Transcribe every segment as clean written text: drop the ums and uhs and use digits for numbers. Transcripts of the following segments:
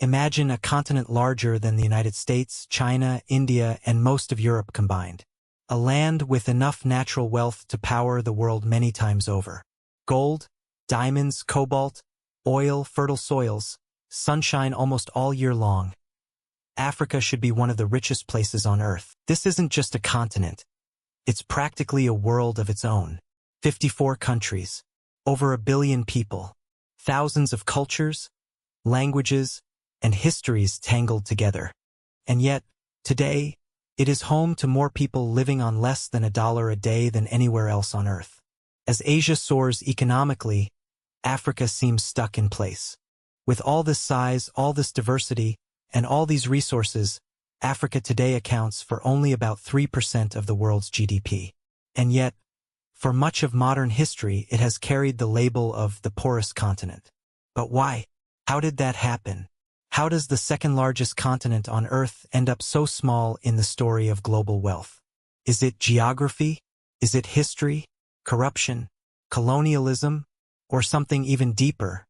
Imagine a continent larger than the United States, China, India, and most of Europe combined. A land with enough natural wealth to power the world many times over. Gold, diamonds, cobalt, oil, fertile soils, sunshine almost all year long. Africa should be one of the richest places on Earth. This isn't just a continent. It's practically a world of its own. 54 countries, over 1 billion people, thousands of cultures, languages, and histories tangled together. And yet, today, it is home to more people living on less than $1 a day than anywhere else on Earth. As Asia soars economically, Africa seems stuck in place. With all this size, all this diversity, and all these resources, Africa today accounts for only about 3% of the world's GDP. And yet, for much of modern history, it has carried the label of the poorest continent. But why? How did that happen? How does the second largest continent on Earth end up so small in the story of global wealth? Is it geography? Is it history? Corruption? Colonialism? Or something even deeper?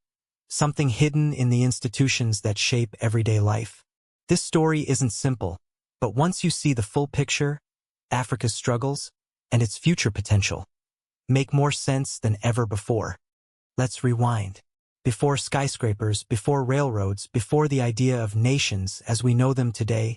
Something hidden in the institutions that shape everyday life? This story isn't simple, but once you see the full picture, Africa's struggles, and its future potential, make more sense than ever before. Let's rewind. Before skyscrapers, before railroads, before the idea of nations as we know them today,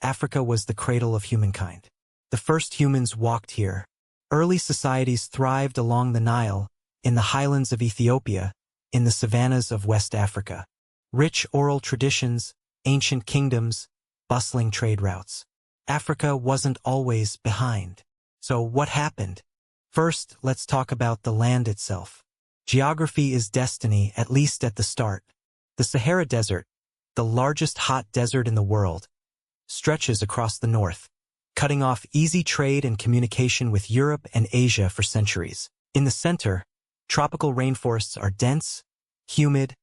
Africa was the cradle of humankind. The first humans walked here. Early societies thrived along the Nile, in the highlands of Ethiopia, in the savannas of West Africa. Rich oral traditions, ancient kingdoms, bustling trade routes. Africa wasn't always behind. So what happened? First, let's talk about the land itself. Geography is destiny, at least at the start. The Sahara Desert, the largest hot desert in the world, stretches across the north, cutting off easy trade and communication with Europe and Asia for centuries. In the center, tropical rainforests are dense, humid,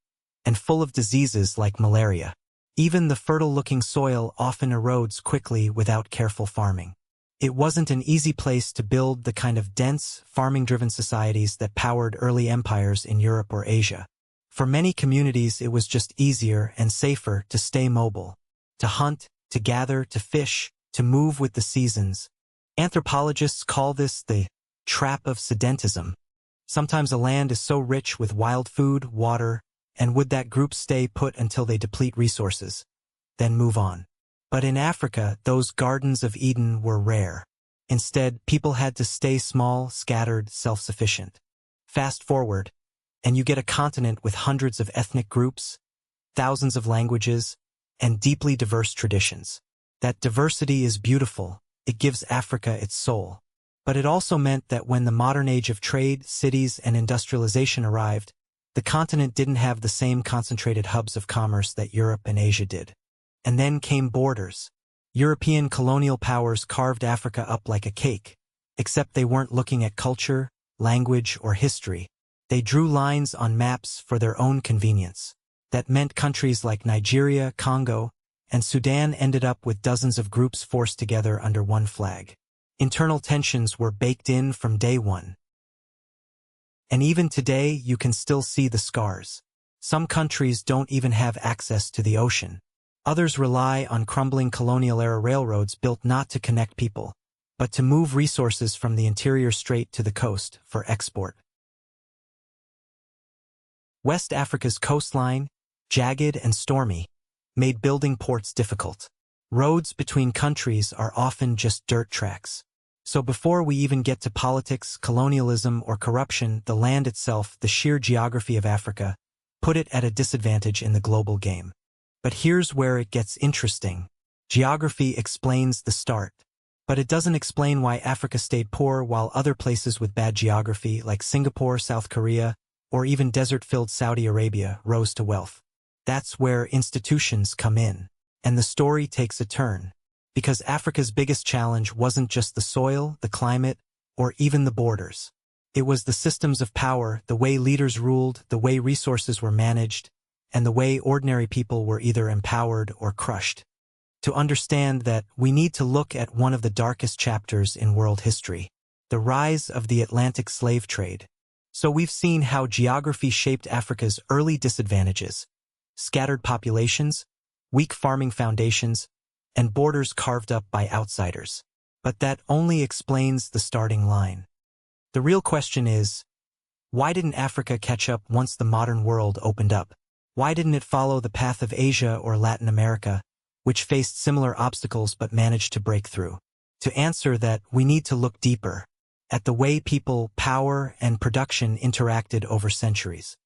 and full of diseases like malaria. Even the fertile-looking soil often erodes quickly without careful farming. It wasn't an easy place to build the kind of dense, farming-driven societies that powered early empires in Europe or Asia. For many communities, it was just easier and safer to stay mobile, to hunt, to gather, to fish, to move with the seasons. Anthropologists call this the trap of sedentism. Sometimes a land is so rich with wild food, water, and would that group stay put until they deplete resources, then move on. But in Africa, those gardens of Eden were rare. Instead, people had to stay small, scattered, self-sufficient. Fast forward, and you get a continent with hundreds of ethnic groups, thousands of languages, and deeply diverse traditions. That diversity is beautiful. It gives Africa its soul. But it also meant that when the modern age of trade, cities, and industrialization arrived, the continent didn't have the same concentrated hubs of commerce that Europe and Asia did. And then came borders. European colonial powers carved Africa up like a cake, except they weren't looking at culture, language, or history. They drew lines on maps for their own convenience. That meant countries like Nigeria, Congo, and Sudan ended up with dozens of groups forced together under one flag. Internal tensions were baked in from day one. And even today, you can still see the scars. Some countries don't even have access to the ocean. Others rely on crumbling colonial-era railroads built not to connect people, but to move resources from the interior straight to the coast for export. West Africa's coastline, jagged and stormy, made building ports difficult. Roads between countries are often just dirt tracks. So before we even get to politics, colonialism, or corruption, the land itself, the sheer geography of Africa, put it at a disadvantage in the global game. But here's where it gets interesting. Geography explains the start. But it doesn't explain why Africa stayed poor while other places with bad geography, like Singapore, South Korea, or even desert-filled Saudi Arabia, rose to wealth. That's where institutions come in. And the story takes a turn. Because Africa's biggest challenge wasn't just the soil, the climate, or even the borders. It was the systems of power, the way leaders ruled, the way resources were managed, and the way ordinary people were either empowered or crushed. To understand that, we need to look at one of the darkest chapters in world history, the rise of the Atlantic slave trade. So we've seen how geography shaped Africa's early disadvantages: scattered populations, weak farming foundations, and borders carved up by outsiders. But that only explains the starting line. The real question is, why didn't Africa catch up once the modern world opened up? Why didn't it follow the path of Asia or Latin America, which faced similar obstacles but managed to break through? To answer that, we need to look deeper at the way people, power, and production interacted over centuries.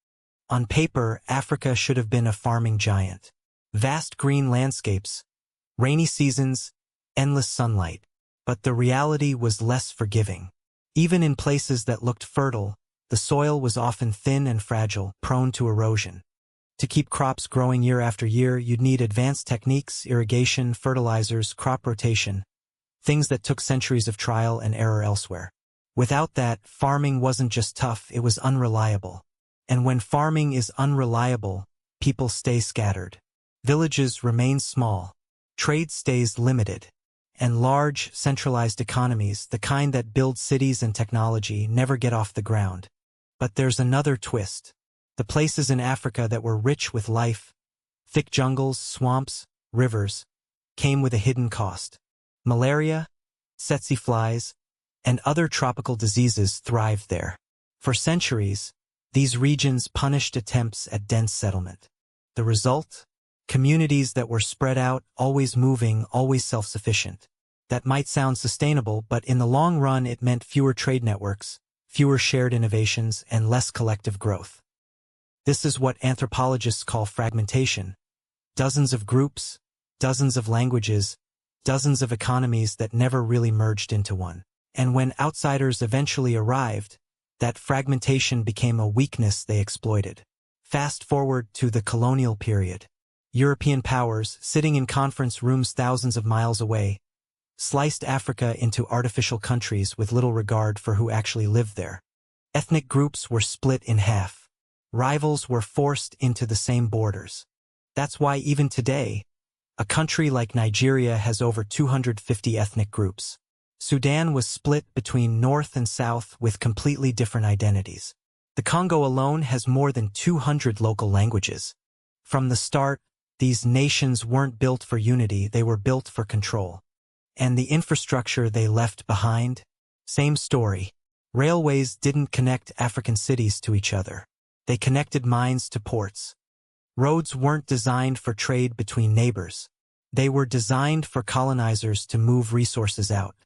On paper, Africa should have been a farming giant. Vast green landscapes, rainy seasons, endless sunlight. But the reality was less forgiving. Even in places that looked fertile, the soil was often thin and fragile, prone to erosion. To keep crops growing year after year, you'd need advanced techniques, irrigation, fertilizers, crop rotation, things that took centuries of trial and error elsewhere. Without that, farming wasn't just tough, it was unreliable. And when farming is unreliable, people stay scattered. Villages remain small, trade stays limited, and large, centralized economies, the kind that build cities and technology, never get off the ground. But there's another twist. The places in Africa that were rich with life, thick jungles, swamps, rivers, came with a hidden cost. Malaria, tsetse flies, and other tropical diseases thrived there. For centuries, these regions punished attempts at dense settlement. The result? Communities that were spread out, always moving, always self-sufficient. That might sound sustainable, but in the long run it meant fewer trade networks, fewer shared innovations, and less collective growth. This is what anthropologists call fragmentation. Dozens of groups, dozens of languages, dozens of economies that never really merged into one. And when outsiders eventually arrived, that fragmentation became a weakness they exploited. Fast forward to the colonial period. European powers, sitting in conference rooms thousands of miles away, sliced Africa into artificial countries with little regard for who actually lived there. Ethnic groups were split in half. Rivals were forced into the same borders. That's why even today, a country like Nigeria has over 250 ethnic groups. Sudan was split between North and South with completely different identities. The Congo alone has more than 200 local languages. From the start, these nations weren't built for unity, they were built for control. And the infrastructure they left behind? Same story. Railways didn't connect African cities to each other. They connected mines to ports. Roads weren't designed for trade between neighbors. They were designed for colonizers to move resources out.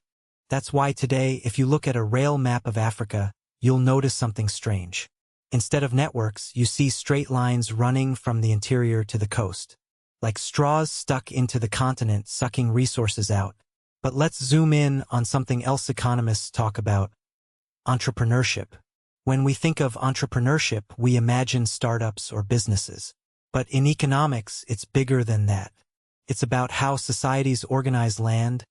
That's why today, if you look at a rail map of Africa, you'll notice something strange. Instead of networks, you see straight lines running from the interior to the coast, like straws stuck into the continent sucking resources out. But let's zoom in on something else economists talk about: entrepreneurship. When we think of entrepreneurship, we imagine startups or businesses. But in economics, it's bigger than that. It's about how societies organize land,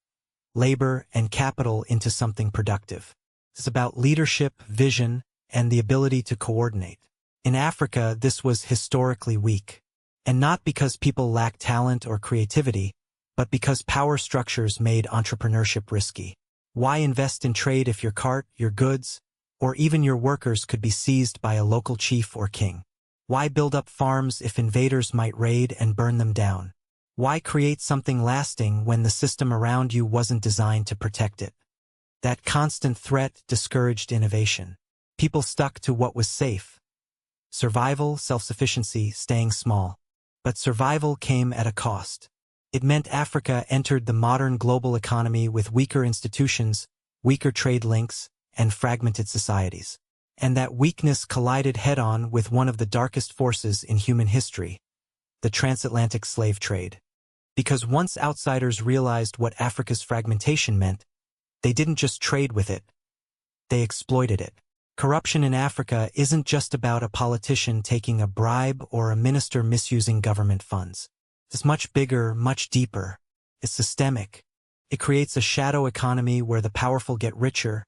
labor, and capital into something productive. It's about leadership, vision, and the ability to coordinate. In Africa, this was historically weak. And not because people lacked talent or creativity, but because power structures made entrepreneurship risky. Why invest in trade if your cart, your goods, or even your workers could be seized by a local chief or king? Why build up farms if invaders might raid and burn them down? Why create something lasting when the system around you wasn't designed to protect it? That constant threat discouraged innovation. People stuck to what was safe. Survival, self-sufficiency, staying small. But survival came at a cost. It meant Africa entered the modern global economy with weaker institutions, weaker trade links, and fragmented societies. And that weakness collided head-on with one of the darkest forces in human history, the transatlantic slave trade. Because once outsiders realized what Africa's fragmentation meant, they didn't just trade with it, they exploited it. Corruption in Africa isn't just about a politician taking a bribe or a minister misusing government funds. It's much bigger, much deeper. It's systemic. It creates a shadow economy where the powerful get richer,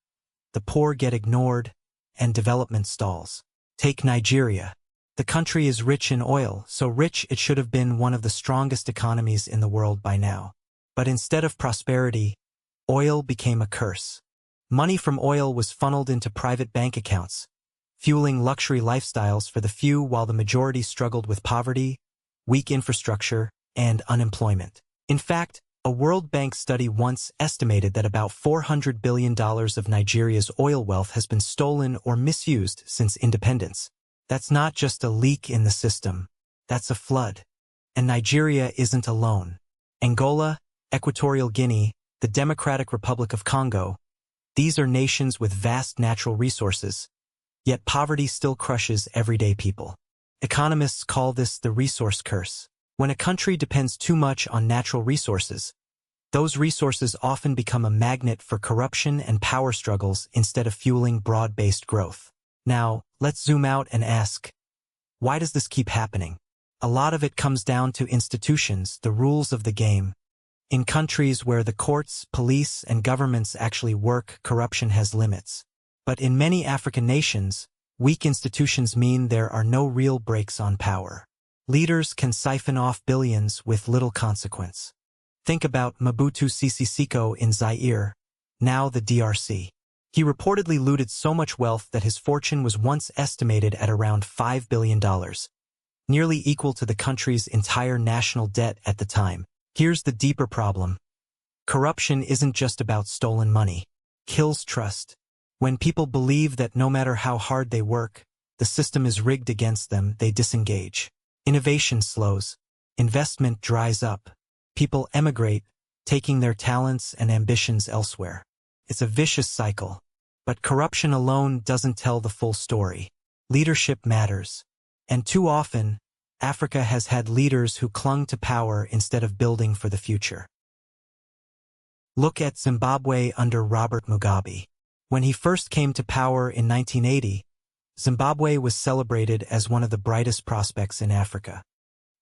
the poor get ignored, and development stalls. Take Nigeria. The country is rich in oil, so rich it should have been one of the strongest economies in the world by now. But instead of prosperity, oil became a curse. Money from oil was funneled into private bank accounts, fueling luxury lifestyles for the few while the majority struggled with poverty, weak infrastructure, and unemployment. In fact, a World Bank study once estimated that about $400 billion of Nigeria's oil wealth has been stolen or misused since independence. That's not just a leak in the system, that's a flood. And Nigeria isn't alone. Angola, Equatorial Guinea, the Democratic Republic of Congo, these are nations with vast natural resources, yet poverty still crushes everyday people. Economists call this the resource curse. When a country depends too much on natural resources, those resources often become a magnet for corruption and power struggles instead of fueling broad-based growth. Now, let's zoom out and ask, why does this keep happening? A lot of it comes down to institutions, the rules of the game. In countries where the courts, police, and governments actually work, corruption has limits. But in many African nations, weak institutions mean there are no real brakes on power. Leaders can siphon off billions with little consequence. Think about Mobutu Sese Seko in Zaire, now the DRC. He reportedly looted so much wealth that his fortune was once estimated at around $5 billion, nearly equal to the country's entire national debt at the time. Here's the deeper problem. Corruption isn't just about stolen money. It kills trust. When people believe that no matter how hard they work, the system is rigged against them, they disengage. Innovation slows. Investment dries up. People emigrate, taking their talents and ambitions elsewhere. It's a vicious cycle. But corruption alone doesn't tell the full story. Leadership matters. And too often, Africa has had leaders who clung to power instead of building for the future. Look at Zimbabwe under Robert Mugabe. When he first came to power in 1980, Zimbabwe was celebrated as one of the brightest prospects in Africa.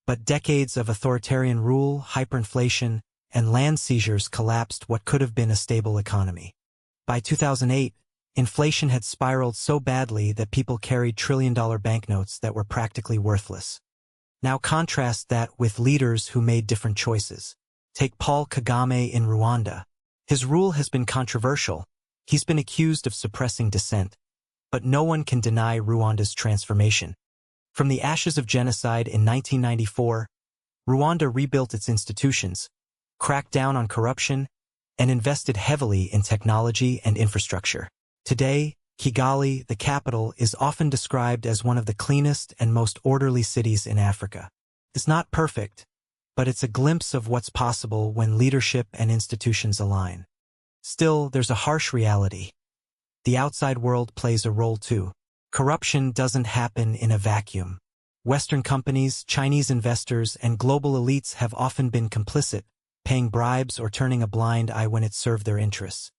But decades of authoritarian rule, hyperinflation, and land seizures collapsed what could have been a stable economy. By 2008, inflation had spiraled so badly that people carried trillion-dollar banknotes that were practically worthless. Now contrast that with leaders who made different choices. Take Paul Kagame in Rwanda. His rule has been controversial. He's been accused of suppressing dissent. But no one can deny Rwanda's transformation. From the ashes of genocide in 1994, Rwanda rebuilt its institutions, cracked down on corruption, and invested heavily in technology and infrastructure. Today, Kigali, the capital, is often described as one of the cleanest and most orderly cities in Africa. It's not perfect, but it's a glimpse of what's possible when leadership and institutions align. Still, there's a harsh reality. The outside world plays a role too. Corruption doesn't happen in a vacuum. Western companies, Chinese investors, and global elites have often been complicit, paying bribes or turning a blind eye when it served their interests.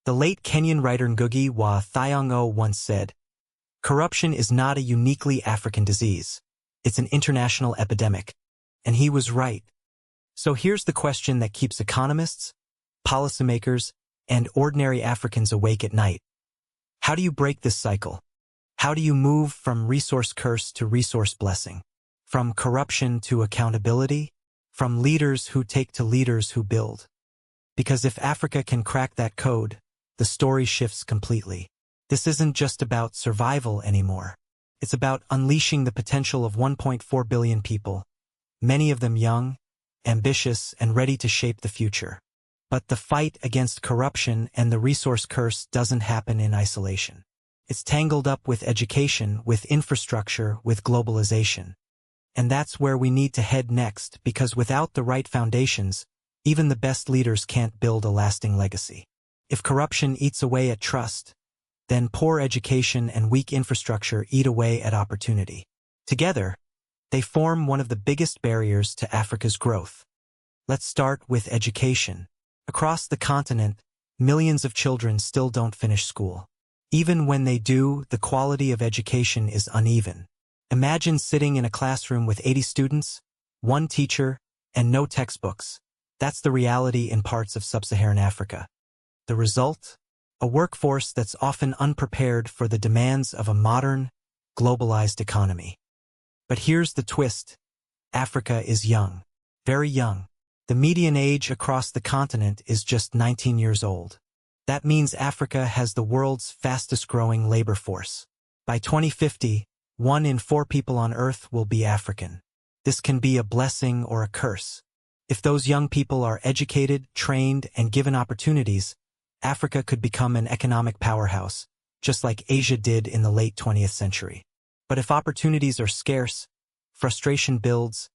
The late Kenyan writer Ngugi wa Thiong'o once said, "Corruption is not a uniquely African disease. It's an international epidemic." And he was right. So here's the question that keeps economists, policymakers, and ordinary Africans awake at night. How do you break this cycle? How do you move from resource curse to resource blessing? From corruption to accountability? From leaders who take to leaders who build? Because if Africa can crack that code, the story shifts completely. This isn't just about survival anymore. It's about unleashing the potential of 1.4 billion people, many of them young, ambitious, and ready to shape the future. But the fight against corruption and the resource curse doesn't happen in isolation. It's tangled up with education, with infrastructure, with globalization. And that's where we need to head next, because without the right foundations, even the best leaders can't build a lasting legacy. If corruption eats away at trust, then poor education and weak infrastructure eat away at opportunity. Together, they form one of the biggest barriers to Africa's growth. Let's start with education. Across the continent, millions of children still don't finish school. Even when they do, the quality of education is uneven. Imagine sitting in a classroom with 80 students, one teacher, and no textbooks. That's the reality in parts of sub-Saharan Africa. The result? A workforce that's often unprepared for the demands of a modern, globalized economy. But here's the twist. Africa is young. Very young. The median age across the continent is just 19 years old. That means Africa has the world's fastest-growing labor force. By 2050, 1 in 4 people on Earth will be African. This can be a blessing or a curse. If those young people are educated, trained, and given opportunities, Africa could become an economic powerhouse, just like Asia did in the late 20th century. But if opportunities are scarce, frustration builds,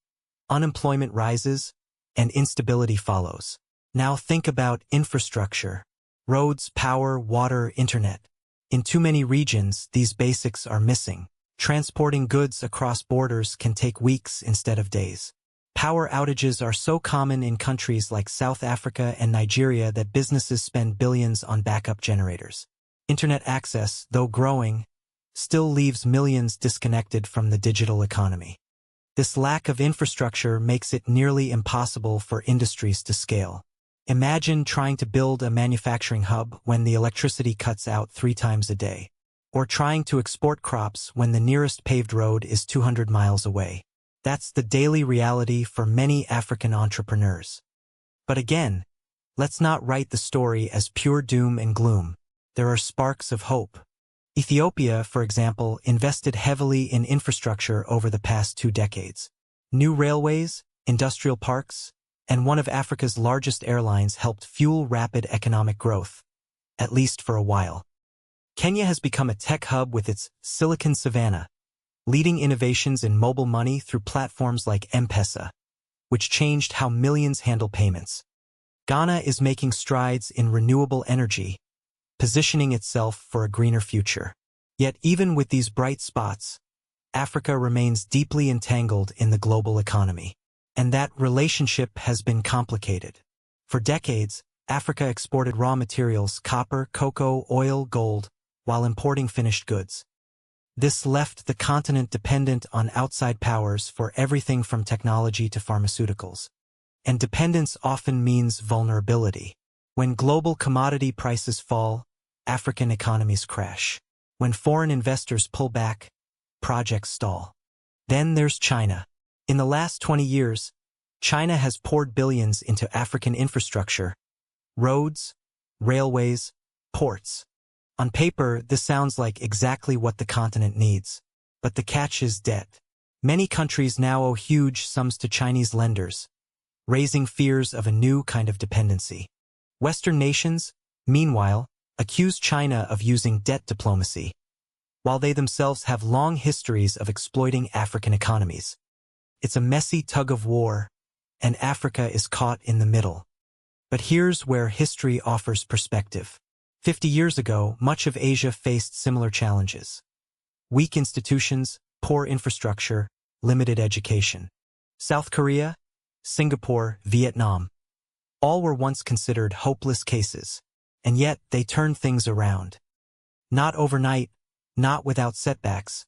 unemployment rises, and instability follows. Now think about infrastructure: roads, power, water, internet. In too many regions, these basics are missing. Transporting goods across borders can take weeks instead of days. Power outages are so common in countries like South Africa and Nigeria that businesses spend billions on backup generators. Internet access, though growing, still leaves millions disconnected from the digital economy. This lack of infrastructure makes it nearly impossible for industries to scale. Imagine trying to build a manufacturing hub when the electricity cuts out 3 times a day, or trying to export crops when the nearest paved road is 200 miles away. That's the daily reality for many African entrepreneurs. But again, let's not write the story as pure doom and gloom. There are sparks of hope. Ethiopia, for example, invested heavily in infrastructure over the past 2 decades. New railways, industrial parks, and one of Africa's largest airlines helped fuel rapid economic growth, at least for a while. Kenya has become a tech hub with its Silicon Savannah, leading innovations in mobile money through platforms like M-Pesa, which changed how millions handle payments. Ghana is making strides in renewable energy, positioning itself for a greener future. Yet even with these bright spots, Africa remains deeply entangled in the global economy. And that relationship has been complicated. For decades, Africa exported raw materials: copper, cocoa, oil, gold, while importing finished goods. This left the continent dependent on outside powers for everything from technology to pharmaceuticals. And dependence often means vulnerability. When global commodity prices fall, African economies crash. When foreign investors pull back, projects stall. Then there's China. In the last 20 years, China has poured billions into African infrastructure: roads, railways, ports. On paper, this sounds like exactly what the continent needs. But the catch is debt. Many countries now owe huge sums to Chinese lenders, raising fears of a new kind of dependency. Western nations, meanwhile, accuse China of using debt diplomacy, while they themselves have long histories of exploiting African economies. It's a messy tug-of-war, and Africa is caught in the middle. But here's where history offers perspective. 50 years ago, much of Asia faced similar challenges: weak institutions, poor infrastructure, limited education. South Korea, Singapore, Vietnam, all were once considered hopeless cases, and yet they turned things around. Not overnight, not without setbacks,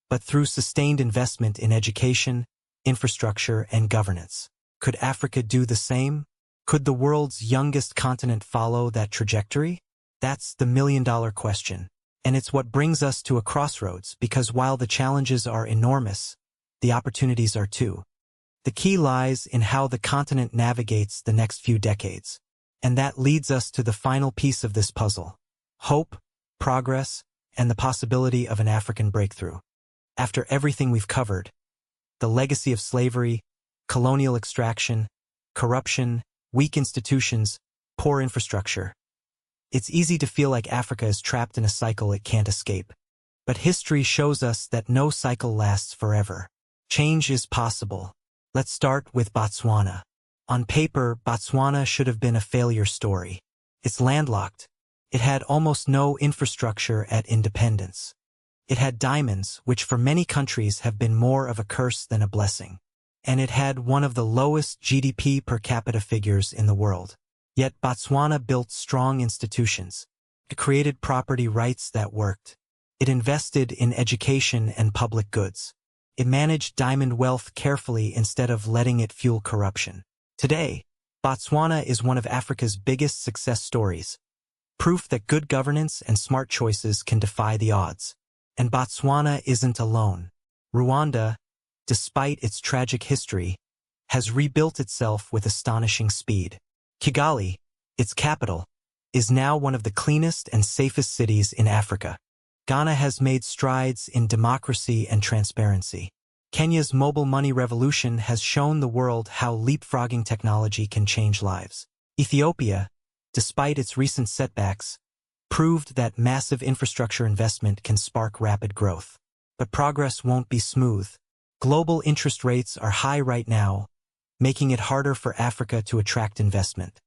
but through sustained investment in education, infrastructure, and governance. Could Africa do the same? Could the world's youngest continent follow that trajectory? That's the million-dollar question. And it's what brings us to a crossroads, because while the challenges are enormous, the opportunities are too. The key lies in how the continent navigates the next few decades. And that leads us to the final piece of this puzzle: hope, progress, and the possibility of an African breakthrough. After everything we've covered, the legacy of slavery, colonial extraction, corruption, weak institutions, poor infrastructure, it's easy to feel like Africa is trapped in a cycle it can't escape. But history shows us that no cycle lasts forever. Change is possible. Let's start with Botswana. On paper, Botswana should have been a failure story. It's landlocked. It had almost no infrastructure at independence. It had diamonds, which for many countries have been more of a curse than a blessing. And it had one of the lowest GDP per capita figures in the world. Yet Botswana built strong institutions. It created property rights that worked. It invested in education and public goods. It managed diamond wealth carefully instead of letting it fuel corruption. Today, Botswana is one of Africa's biggest success stories, proof that good governance and smart choices can defy the odds. And Botswana isn't alone. Rwanda, despite its tragic history, has rebuilt itself with astonishing speed. Kigali, its capital, is now one of the cleanest and safest cities in Africa. Ghana has made strides in democracy and transparency. Kenya's mobile money revolution has shown the world how leapfrogging technology can change lives. Ethiopia, despite its recent setbacks, proved that massive infrastructure investment can spark rapid growth. But progress won't be smooth. Global interest rates are high right now, making it harder for Africa to attract investment.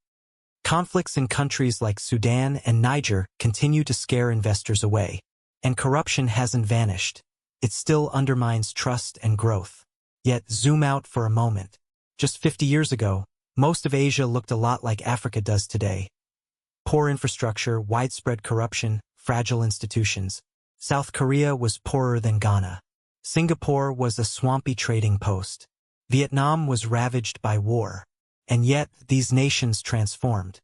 Conflicts in countries like Sudan and Niger continue to scare investors away. And corruption hasn't vanished. It still undermines trust and growth. Yet zoom out for a moment. Just 50 years ago, most of Asia looked a lot like Africa does today. Poor infrastructure, widespread corruption, fragile institutions. South Korea was poorer than Ghana. Singapore was a swampy trading post. Vietnam was ravaged by war. And yet, these nations transformed.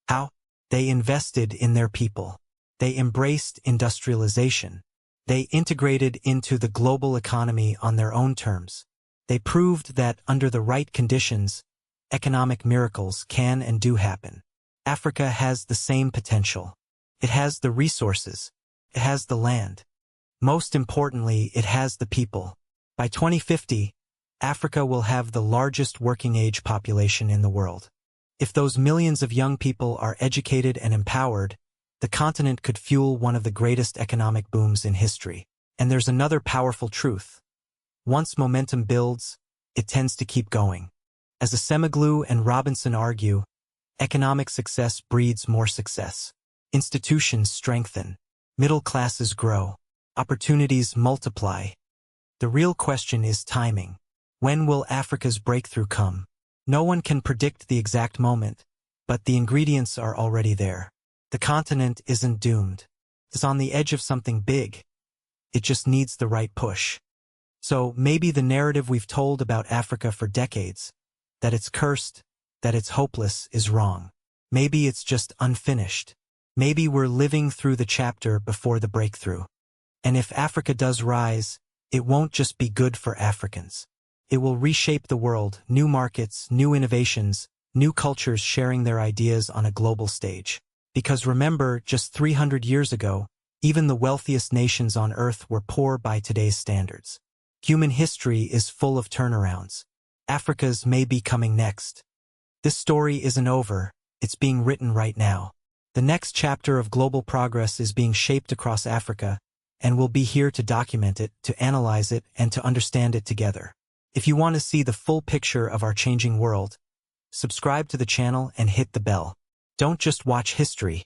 How? They invested in their people. They embraced industrialization. They integrated into the global economy on their own terms. They proved that under the right conditions, economic miracles can and do happen. Africa has the same potential. It has the resources. It has the land. Most importantly, it has the people. By 2050, Africa will have the largest working-age population in the world. If those millions of young people are educated and empowered, the continent could fuel one of the greatest economic booms in history. And there's another powerful truth. Once momentum builds, it tends to keep going. As Asemoglu and Robinson argue, economic success breeds more success. Institutions strengthen. Middle classes grow. Opportunities multiply. The real question is timing. When will Africa's breakthrough come? No one can predict the exact moment, but the ingredients are already there. The continent isn't doomed. It's on the edge of something big. It just needs the right push. So maybe the narrative we've told about Africa for decades, that it's cursed, that it's hopeless, is wrong. Maybe it's just unfinished. Maybe we're living through the chapter before the breakthrough. And if Africa does rise, it won't just be good for Africans. It will reshape the world, new markets, new innovations, new cultures sharing their ideas on a global stage. Because remember, just 300 years ago, even the wealthiest nations on Earth were poor by today's standards. Human history is full of turnarounds. Africa's may be coming next. This story isn't over, it's being written right now. The next chapter of global progress is being shaped across Africa, and we'll be here to document it, to analyze it, and to understand it together. If you want to see the full picture of our changing world, subscribe to the channel and hit the bell. Don't just watch history.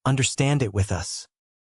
Understand it with us.